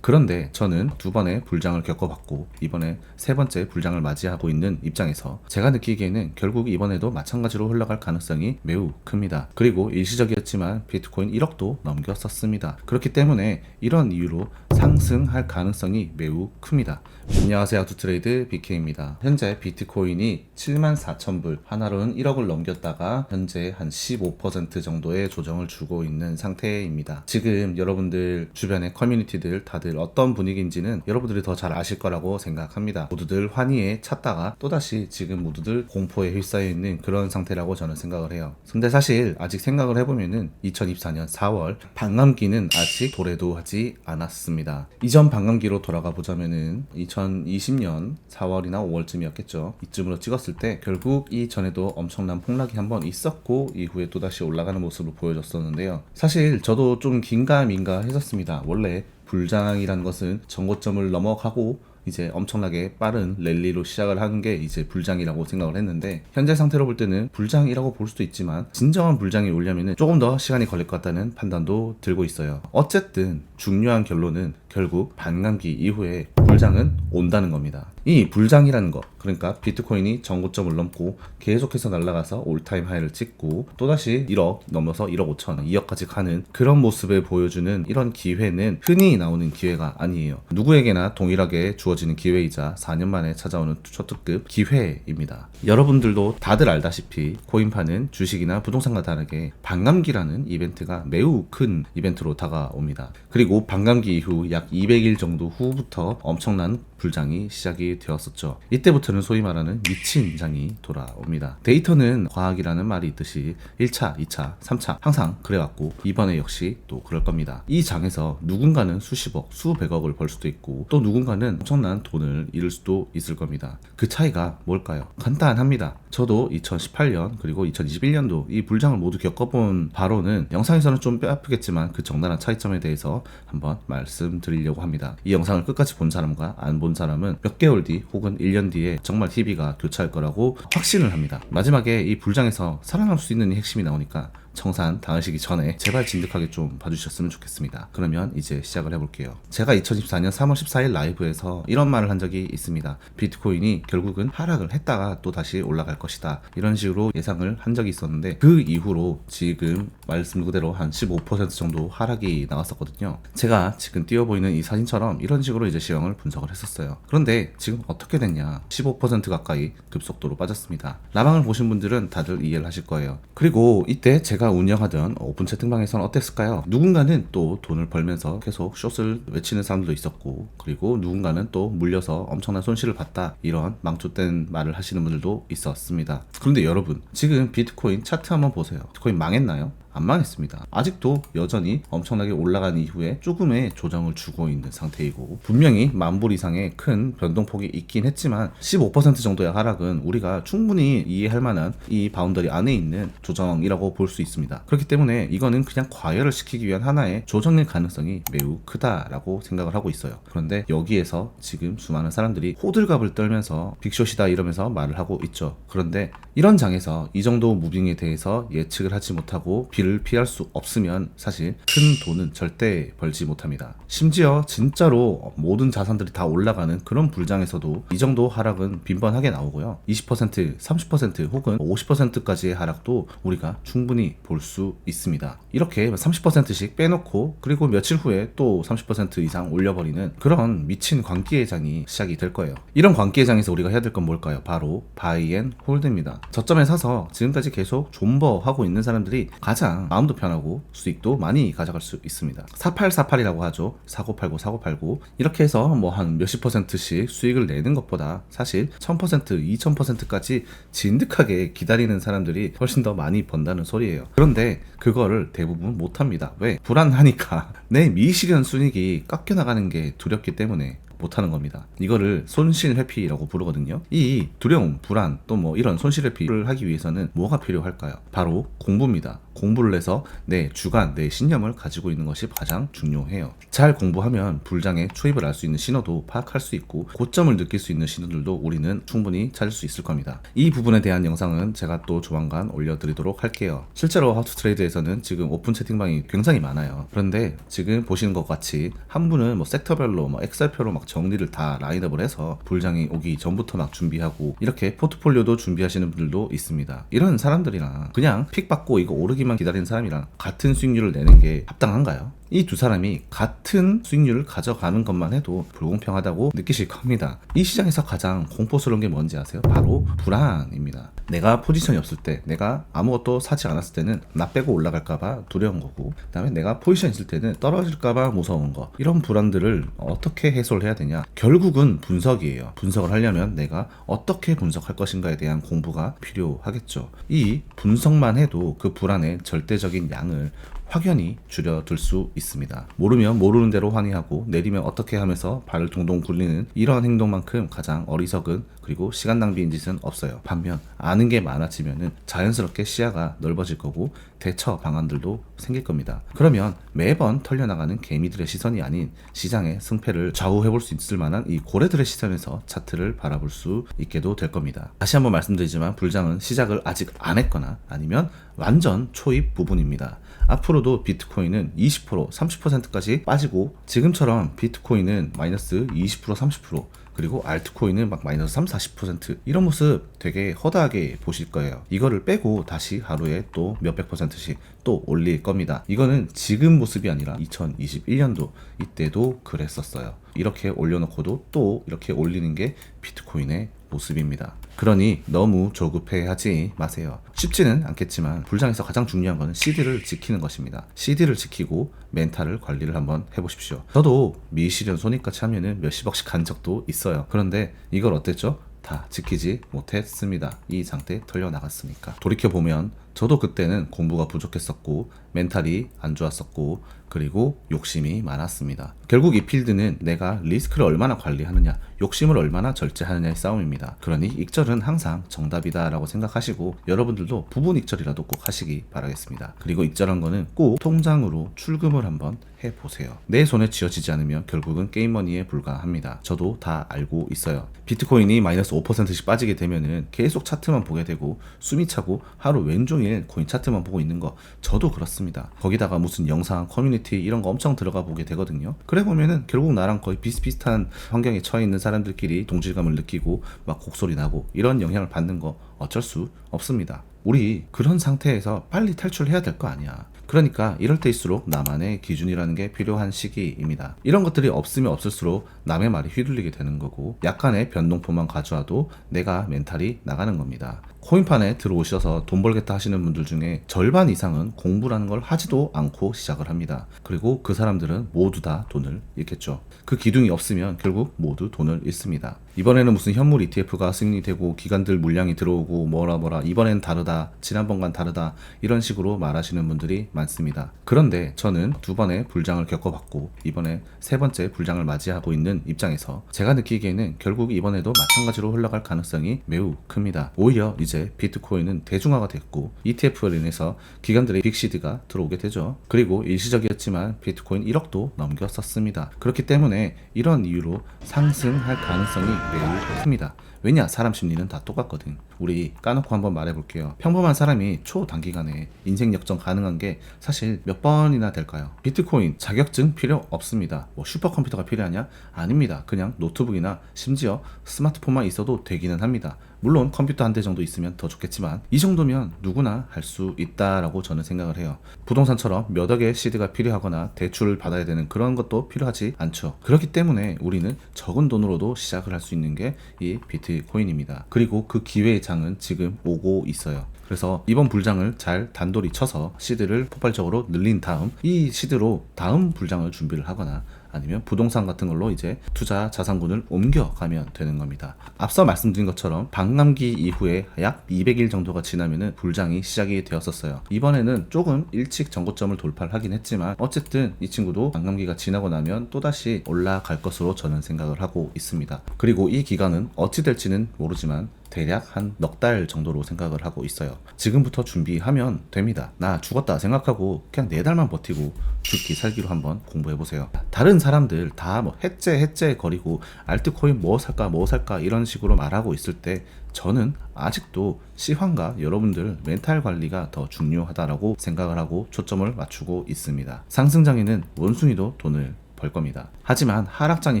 그런데 저는 두 번의 불장을 겪어봤고 이번에 세 번째 불장을 맞이하고 있는 입장에서 제가 느끼기에는 결국 이번에도 마찬가지로 흘러갈 가능성이 매우 큽니다. 그리고 일시적이었지만 비트코인 1억도 넘겼었습니다. 그렇기 때문에 이런 이유로 상승할 가능성이 매우 큽니다. 안녕하세요, 투트레이드 BK입니다. 현재 비트코인이 74,000불, 하나로는 1억을 넘겼다가 현재 한 15% 정도의 조정을 주고 있는 상태입니다. 지금 여러분들 주변의 커뮤니티들 다들 어떤 분위기인지는 여러분들이 더 잘 아실 거라고 생각합니다. 모두들 환희에 찼다가 또다시 지금 모두들 공포에 휩싸여 있는 그런 상태라고 저는 생각을 해요. 근데 사실 아직 생각을 해보면은 2024년 4월 반감기는 아직 도래도 하지 않았습니다. 이전 반감기로 돌아가 보자면은 2020년 4월이나 5월쯤이었겠죠. 이쯤으로 찍었을 때 결국 이전에도 엄청난 폭락이 한번 있었고 이후에 또다시 올라가는 모습을 보여줬었는데요. 사실 저도 좀 긴가민가 했었습니다. 원래 불장이라는 것은 전고점을 넘어가고 이제 엄청나게 빠른 랠리로 시작을 하는 게 이제 불장이라고 생각을 했는데 현재 상태로 볼 때는 불장이라고 볼 수도 있지만 진정한 불장이 오려면 조금 더 시간이 걸릴 것 같다는 판단도 들고 있어요. 어쨌든 중요한 결론은 결국 반감기 이후에 불장은 온다는 겁니다. 이 불장이라는 거, 그러니까 비트코인이 전고점을 넘고 계속해서 날아가서 올타임 하이를 찍고 또다시 1억 넘어서 1억 5천, 2억까지 가는 그런 모습을 보여주는 이런 기회는 흔히 나오는 기회가 아니에요. 누구에게나 동일하게 주어지는 기회이자 4년 만에 찾아오는 초특급 기회입니다. 여러분들도 다들 알다시피 코인파는 주식이나 부동산과 다르게 반감기라는 이벤트가 매우 큰 이벤트로 다가옵니다. 그리고 반감기 이후 약 200일 정도 후부터 엄청난 불장이 시작이 되었었죠. 이때부터는 소위 말하는 미친 장이 돌아옵니다. 데이터는 과학이라는 말이 있듯이 1차, 2차, 3차 항상 그래왔고 이번에 역시 또 그럴 겁니다. 이 장에서 누군가는 수십억, 수백억을 벌 수도 있고 또 누군가는 엄청난 돈을 잃을 수도 있을 겁니다. 그 차이가 뭘까요? 간단합니다. 저도 2018년 그리고 2021년도 이 불장을 모두 겪어본 바로는 영상에서는 좀 뼈아프겠지만 그 적나라한 차이점에 대해서 한번 말씀드리려고 합니다. 이 영상을 끝까지 본 사람과 안 본 사람은 몇 개월 뒤 혹은 1년 뒤에 정말 TV가 교차할 거라고 확신을 합니다. 마지막에 이 불장에서 살아날 수 있는 핵심이 나오니까 청산 당하시기 전에 제발 진득하게 좀 봐주셨으면 좋겠습니다. 그러면 이제 시작을 해볼게요. 제가 2024년 3월 14일 라이브에서 이런 말을 한 적이 있습니다. 비트코인이 결국은 하락을 했다가 또 다시 올라갈 것이다, 이런 식으로 예상을 한 적이 있었는데 그 이후로 지금 말씀 그대로 한 15% 정도 하락이 나왔었거든요. 제가 지금 띄워 보이는 이 사진처럼 이런 식으로 이제 시황을 분석을 했었어요. 그런데 지금 어떻게 됐냐, 15% 가까이 급속도로 빠졌습니다. 라방을 보신 분들은 다들 이해를 하실 거예요. 그리고 이때 제가 운영하던 오픈 채팅방에서는 어땠을까요? 누군가는 또 돈을 벌면서 계속 숏을 외치는 사람들도 있었고, 그리고 누군가는 또 물려서 엄청난 손실을 봤다, 이런 망조된 말을 하시는 분들도 있었습니다. 그런데 여러분, 지금 비트코인 차트 한번 보세요. 비트코인 망했나요? 안 망했습니다. 아직도 여전히 엄청나게 올라간 이후에 조금의 조정을 주고 있는 상태이고, 분명히 10,000불 이상의 큰 변동폭이 있긴 했지만 15% 정도의 하락은 우리가 충분히 이해할 만한 이 바운더리 안에 있는 조정이라고 볼 수 있습니다. 그렇기 때문에 이거는 그냥 과열을 시키기 위한 하나의 조정일 가능성이 매우 크다라고 생각을 하고 있어요. 그런데 여기에서 지금 수많은 사람들이 호들갑을 떨면서 빅숏이다 이러면서 말을 하고 있죠. 그런데 이런 장에서 이 정도 무빙에 대해서 예측을 하지 못하고 비를 피할 수 없으면 사실 큰 돈은 절대 벌지 못합니다. 심지어 진짜로 모든 자산들이 다 올라가는 그런 불장에서도 이 정도 하락은 빈번하게 나오고요. 20%, 30% 혹은 50%까지의 하락도 우리가 충분히 볼 수 있습니다. 이렇게 30%씩 빼놓고 그리고 며칠 후에 또 30% 이상 올려버리는 그런 미친 광기의 장이 시작이 될 거예요. 이런 광기의 장에서 우리가 해야 될 건 뭘까요? 바로 바이 앤 홀드입니다. 저점에 사서 지금까지 계속 존버하고 있는 사람들이 가장 마음도 편하고 수익도 많이 가져갈 수 있습니다. 4848이라고 하죠. 사고 팔고 사고 팔고 이렇게 해서 뭐 한 몇십 %씩 수익을 내는 것보다 사실 1000%, 2000%까지 진득하게 기다리는 사람들이 훨씬 더 많이 번다는 소리예요. 그런데 그거를 대부분 못합니다. 왜? 불안하니까. 내 미시간 순익이 깎여나가는 게 두렵기 때문에. 못하는 겁니다. 이거를 손실 회피라고 부르거든요. 이 두려움, 불안, 또 뭐 이런 손실 회피를 하기 위해서는 뭐가 필요할까요? 바로 공부입니다. 공부를 해서 내 주관, 내 신념을 가지고 있는 것이 가장 중요해요. 잘 공부하면 불장의 초입을 알 수 있는 신호도 파악할 수 있고 고점을 느낄 수 있는 신호들도 우리는 충분히 찾을 수 있을 겁니다. 이 부분에 대한 영상은 제가 또 조만간 올려드리도록 할게요. 실제로 하우투트레이드에서는 지금 오픈 채팅방이 굉장히 많아요. 그런데 지금 보시는 것 같이 한 분은 뭐 섹터별로 뭐 엑셀표로 막 정리를 다 라인업을 해서 불장이 오기 전부터 막 준비하고 이렇게 포트폴리오도 준비하시는 분들도 있습니다. 이런 사람들이랑 그냥 픽 받고 이거 오르기만 기다리는 사람이랑 같은 수익률을 내는 게 합당한가요? 이 두 사람이 같은 수익률을 가져가는 것만 해도 불공평하다고 느끼실 겁니다. 이 시장에서 가장 공포스러운 게 뭔지 아세요? 바로 불안입니다. 내가 포지션이 없을 때, 내가 아무것도 사지 않았을 때는 나 빼고 올라갈까봐 두려운 거고, 그 다음에 내가 포지션 있을 때는 떨어질까봐 무서운 거, 이런 불안들을 어떻게 해소를 해야 되냐? 결국은 분석이에요. 분석을 하려면 내가 어떻게 분석할 것인가에 대한 공부가 필요하겠죠. 이 분석만 해도 그 불안의 절대적인 양을 확연히 줄여둘 수 있습니다. 모르면 모르는 대로 환희하고 내리면 어떻게 하면서 발을 동동 굴리는 이런 행동만큼 가장 어리석은 그리고 시간 낭비인 짓은 없어요. 반면 아는 게 많아지면은 자연스럽게 시야가 넓어질 거고 대처 방안들도 생길 겁니다. 그러면 매번 털려나가는 개미들의 시선이 아닌 시장의 승패를 좌우해볼 수 있을 만한 이 고래들의 시선에서 차트를 바라볼 수 있게도 될 겁니다. 다시 한번 말씀드리지만 불장은 시작을 아직 안 했거나 아니면 완전 초입 부분입니다. 앞으로도 비트코인은 20%, 30%까지 빠지고 지금처럼 비트코인은 마이너스 20%, 30% 그리고 알트코인은 막 마이너스 3, 40% 이런 모습 되게 허다하게 보실 거예요. 이거를 빼고 다시 하루에 또 몇백 %씩 또 올릴 겁니다. 이거는 지금 모습이 아니라 2021년도 이때도 그랬었어요. 이렇게 올려놓고도 또 이렇게 올리는 게 비트코인의 모습입니다. 그러니 너무 조급해하지 마세요. 쉽지는 않겠지만 불장에서 가장 중요한 것은 CD를 지키는 것입니다. CD를 지키고 멘탈을 관리를 한번 해보십시오. 저도 미실현 손익같이 하면은 몇십억씩 간 적도 있어요. 그런데 이걸 어땠죠? 다 지키지 못했습니다. 이 상태 털려나갔으니까. 돌이켜보면 저도 그때는 공부가 부족했었고 멘탈이 안 좋았었고 그리고 욕심이 많았습니다. 결국 이 필드는 내가 리스크를 얼마나 관리하느냐, 욕심을 얼마나 절제하느냐의 싸움입니다. 그러니 익절은 항상 정답이다 라고 생각하시고 여러분들도 부분 익절이라도 꼭 하시기 바라겠습니다. 그리고 익절한 거는 꼭 통장으로 출금을 한번 해보세요. 내 손에 쥐어지지 않으면 결국은 게임머니에 불과합니다. 저도 다 알고 있어요. 비트코인이 마이너스 5%씩 빠지게 되면은 계속 차트만 보게 되고 숨이 차고 하루 왼종일 코인 차트만 보고 있는 거 저도 그렇습니다. 거기다가 무슨 영상, 커뮤니티 이런 거 엄청 들어가 보게 되거든요. 그래 보면은 결국 나랑 거의 비슷비슷한 환경에 처해 있는 사람들끼리 동질감을 느끼고 막 곡소리 나고 이런 영향을 받는 거 어쩔 수 없습니다. 우리 그런 상태에서 빨리 탈출해야 될 거 아니야. 그러니까 이럴 때일수록 나만의 기준이라는 게 필요한 시기입니다. 이런 것들이 없으면 없을수록 남의 말이 휘둘리게 되는 거고 약간의 변동폭만 가져와도 내가 멘탈이 나가는 겁니다. 코인판에 들어오셔서 돈 벌겠다 하시는 분들 중에 절반 이상은 공부라는 걸 하지도 않고 시작을 합니다. 그리고 그 사람들은 모두 다 돈을 잃겠죠. 그 기둥이 없으면 결국 모두 돈을 잃습니다. 이번에는 무슨 현물 ETF가 승인이 되고 기관들 물량이 들어오고 뭐라 이번엔 다르다, 지난번과는 다르다 이런 식으로 말하시는 분들이 많습니다. 그런데 저는 두 번의 불장을 겪어봤고 이번에 세 번째 불장을 맞이하고 있는 입장에서 제가 느끼기에는 결국 이번에도 마찬가지로 흘러갈 가능성이 매우 큽니다. 오히려 이제 비트코인은 대중화가 됐고 ETF로 인해서 기관들의 빅시드가 들어오게 되죠. 그리고 일시적이었지만 비트코인 1억도 넘겼었습니다. 그렇기 때문에 이런 이유로 상승할 가능성이 매우 큽니다. 왜냐? 사람 심리는 다 똑같거든. 우리 까놓고 한번 말해볼게요. 평범한 사람이 초단기간에 인생 역전 가능한 게 사실 몇 번이나 될까요? 비트코인 자격증 필요 없습니다. 뭐 슈퍼컴퓨터가 필요하냐? 아닙니다. 그냥 노트북이나 심지어 스마트폰만 있어도 되기는 합니다. 물론 컴퓨터 한 대 정도 있으면 더 좋겠지만 이 정도면 누구나 할 수 있다라고 저는 생각을 해요. 부동산처럼 몇 억의 시드가 필요하거나 대출을 받아야 되는 그런 것도 필요하지 않죠. 그렇기 때문에 우리는 적은 돈으로도 시작을 할 수 있는 게 이 비트코인입니다. 그리고 그 기회의 장은 지금 오고 있어요. 그래서 이번 불장을 잘 단돌이 쳐서 시드를 폭발적으로 늘린 다음 이 시드로 다음 불장을 준비를 하거나 아니면 부동산 같은 걸로 이제 투자 자산군을 옮겨가면 되는 겁니다. 앞서 말씀드린 것처럼 반감기 이후에 약 200일 정도가 지나면은 불장이 시작이 되었었어요. 이번에는 조금 일찍 전고점을 돌파를 하긴 했지만 어쨌든 이 친구도 반감기가 지나고 나면 또다시 올라갈 것으로 저는 생각을 하고 있습니다. 그리고 이 기간은 어찌 될지는 모르지만 대략 한 넉 달 정도로 생각을 하고 있어요. 지금부터 준비하면 됩니다. 나 죽었다 생각하고 그냥 4달만 버티고 죽기 살기로 한번 공부해보세요. 다른 사람들 다 뭐 해째 거리고 알트코인 뭐 살까 이런 식으로 말하고 있을 때 저는 아직도 시황과 여러분들 멘탈 관리가 더 중요하다라고 생각을 하고 초점을 맞추고 있습니다. 상승장에는 원순위도 돈을 벌 겁니다. 하지만 하락장이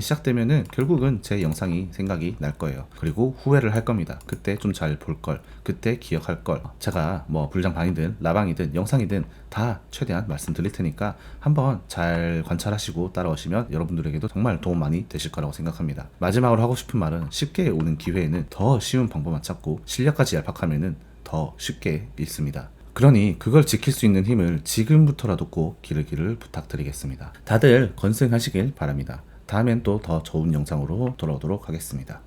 시작되면은 결국은 제 영상이 생각이 날 거예요. 그리고 후회를 할 겁니다. 그때 좀 잘 볼 걸, 그때 기억할 걸. 제가 뭐 불장방이든 라방이든 영상이든 다 최대한 말씀드릴 테니까 한번 잘 관찰하시고 따라오시면 여러분들에게도 정말 도움 많이 되실 거라고 생각합니다. 마지막으로 하고 싶은 말은 쉽게 오는 기회에는 더 쉬운 방법만 찾고 실력까지 얄팍하면은 더 쉽게 읽습니다. 그러니 그걸 지킬 수 있는 힘을 지금부터라도 꼭 기르기를 부탁드리겠습니다. 다들 건승하시길 바랍니다. 다음엔 또 더 좋은 영상으로 돌아오도록 하겠습니다.